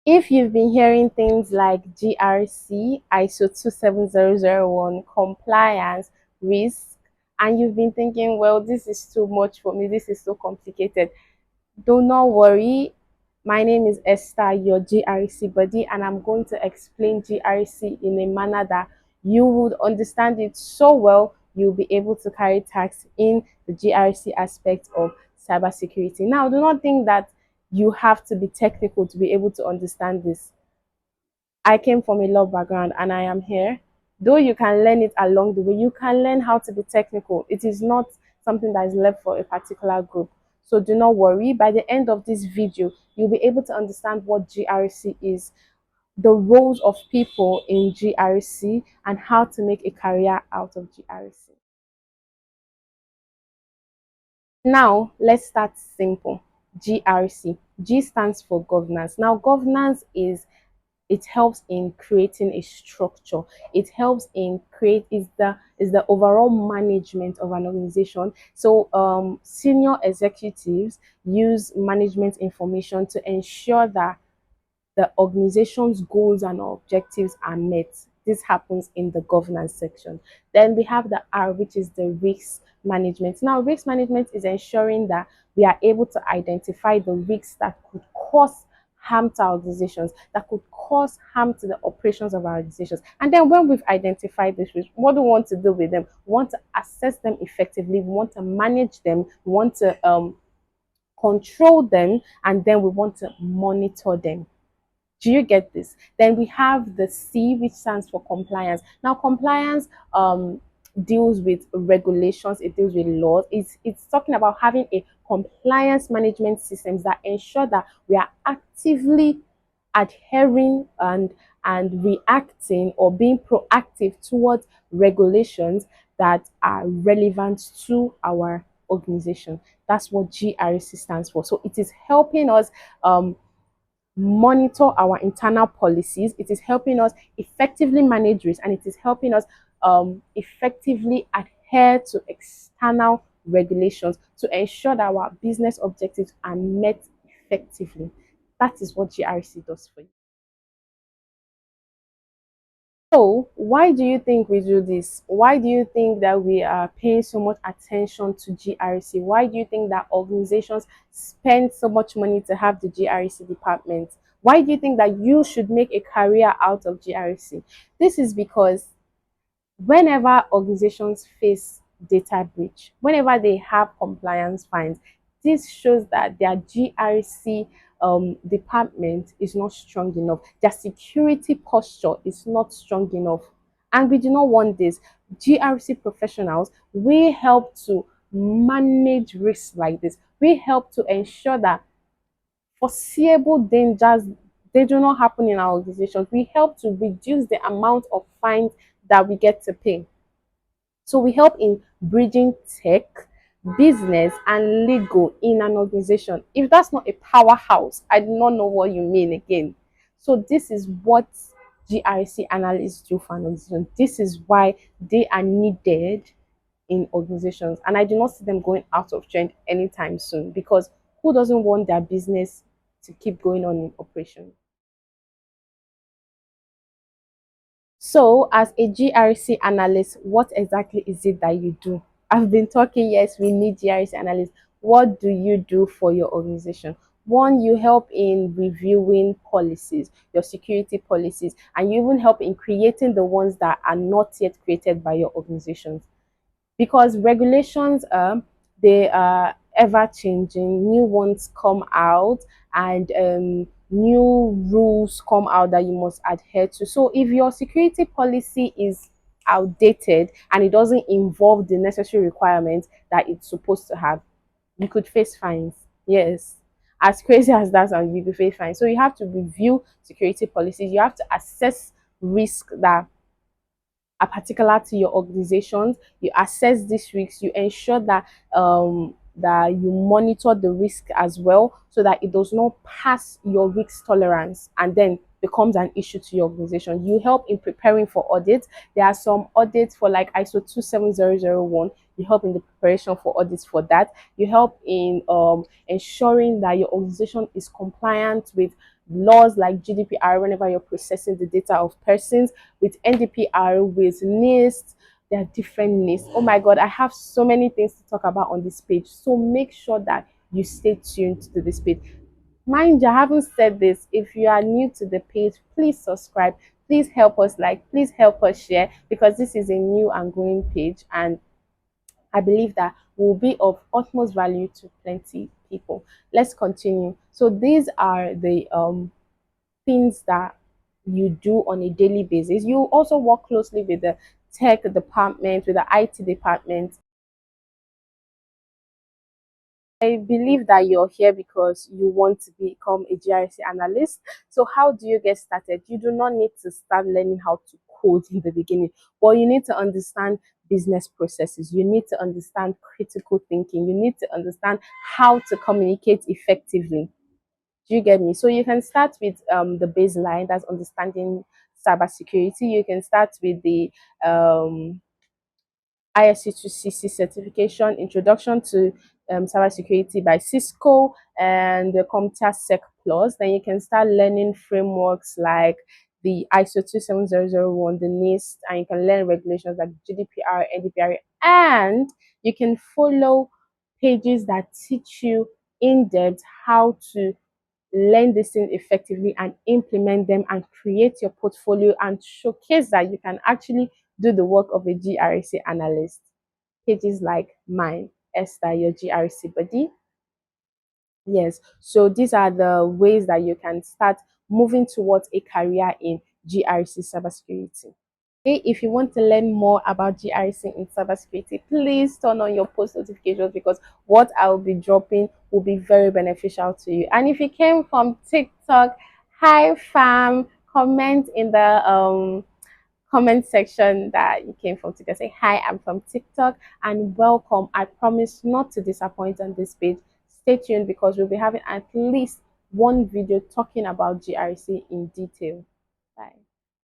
If you've been hearing things like GRC, ISO 27001, compliance, risk, and you've been thinking, well, this is too much for me, this is so complicated, do not worry. My name is Esther, your GRC buddy, and I'm going to explain GRC in a manner that you would understand it so well, you'll be able to carry tax in the GRC aspect of cybersecurity. Now, do not think that you have to be technical to be able to understand this. I came from a law background and I am here. Though you can learn it along the way, you can learn how to be technical. It is not something that is left for a particular group. So do not worry. By the end of this video, you'll be able to understand what GRC is, the roles of people in GRC, and how to make a career out of GRC. Now, let's start simple. GRC. G stands for governance. Now, governance is it helps in creating a structure. It helps in create is the overall management of an organization. So senior executives use management information to ensure that the organization's goals and objectives are met. This happens in the governance section. Then we have the R, which is the risk management. Now, risk management is ensuring that we are able to identify the risks that could cause harm to our organizations, that could cause harm to the operations of our organizations. And then when we've identified these risks, what do we want to do with them? We want to assess them effectively. We want to manage them. We want to control them, and then we want to monitor them. Do you get this? Then we have the C, which stands for compliance. Now, compliance deals with regulations, it deals with laws. It's talking about having a compliance management systems that ensure that we are actively adhering and reacting or being proactive towards regulations that are relevant to our organization. That's what GRC stands for. So it is helping us monitor our internal policies. It is helping us effectively manage risk, and it is helping us effectively adhere to external regulations to ensure that our business objectives are met effectively. That is what GRC does for you. So, why do you think we do this? Why do you think that we are paying so much attention to GRC? Why do you think that organizations spend so much money to have the GRC department? Why do you think that you should make a career out of GRC? This is because whenever organizations face data breach, whenever they have compliance fines, this shows that their GRC department is not strong enough. Their security posture is not strong enough. And we do not want this. GRC professionals, we help to manage risks like this. We help to ensure that foreseeable dangers, they do not happen in our organizations. We help to reduce the amount of fines that we get to pay. So we help in bridging tech, business, and legal in an organization. If that's not a powerhouse, I do not know what you mean again. So this is what GRC analysts do for an organization. This is why they are needed in organizations. And I do not see them going out of trend anytime soon, because who doesn't want their business to keep going on in operation? So, as a GRC analyst, what exactly is it that you do? I've been talking, yes, we need GRC analysts. What do you do for your organization? One, you help in reviewing policies, your security policies, and you even help in creating the ones that are not yet created by your organizations, because regulations they are ever changing, new ones come out, and new rules come out that you must adhere to. So if your security policy is outdated and it doesn't involve the necessary requirements that it's supposed to have, you could face fines. Yes, as crazy as that sounds, you could face fines. So you have to review security policies, you have to assess risk that are particular to your organizations. You assess these risks, you ensure that that you monitor the risk as well, so that it does not pass your risk tolerance and then becomes an issue to your organization. You help in preparing for audits. There are some audits for like ISO 27001. You help in the preparation for audits for that. You help in ensuring that your organization is compliant with laws like GDPR whenever you're processing the data of persons, with NDPR, with NIST. There are different NIST. Oh my God, I have so many things to talk about on this page. So make sure that you stay tuned to this page. Mind you, I haven't said this. If you are new to the page, please subscribe. Please help us like, please help us share, because this is a new and growing page, and I believe that will be of utmost value to plenty people. Let's continue. So these are the things that you do on a daily basis. You also work closely with the tech department, with the IT department. I believe that you're here because you want to become a GRC analyst. So how do you get started? You do not need to start learning how to code in the beginning, but you need to understand business processes. You need to understand critical thinking. You need to understand how to communicate effectively. Do you get me? So you can start with the baseline, that's understanding cybersecurity. You can start with the um, ISC2CC certification, Introduction to Cybersecurity by Cisco, and the Computer Sec Plus. Then you can start learning frameworks like the ISO 27001, the NIST, and you can learn regulations like GDPR, NDPR, and you can follow pages that teach you in depth how to learn this thing effectively and implement them and create your portfolio and showcase that you can actually do the work of a GRC analyst. Pages like mine, Esther, your GRC buddy. Yes, so these are the ways that you can start moving towards a career in GRC cybersecurity. Hey, if you want to learn more about GRC in cybersecurity, please turn on your post notifications, because what I'll be dropping will be very beneficial to you. And if you came from TikTok, hi fam, comment in the comment section that you came from TikTok. Say hi, I'm from TikTok, and welcome. I promise not to disappoint on this page. Stay tuned, because we'll be having at least one video talking about GRC in detail. Bye.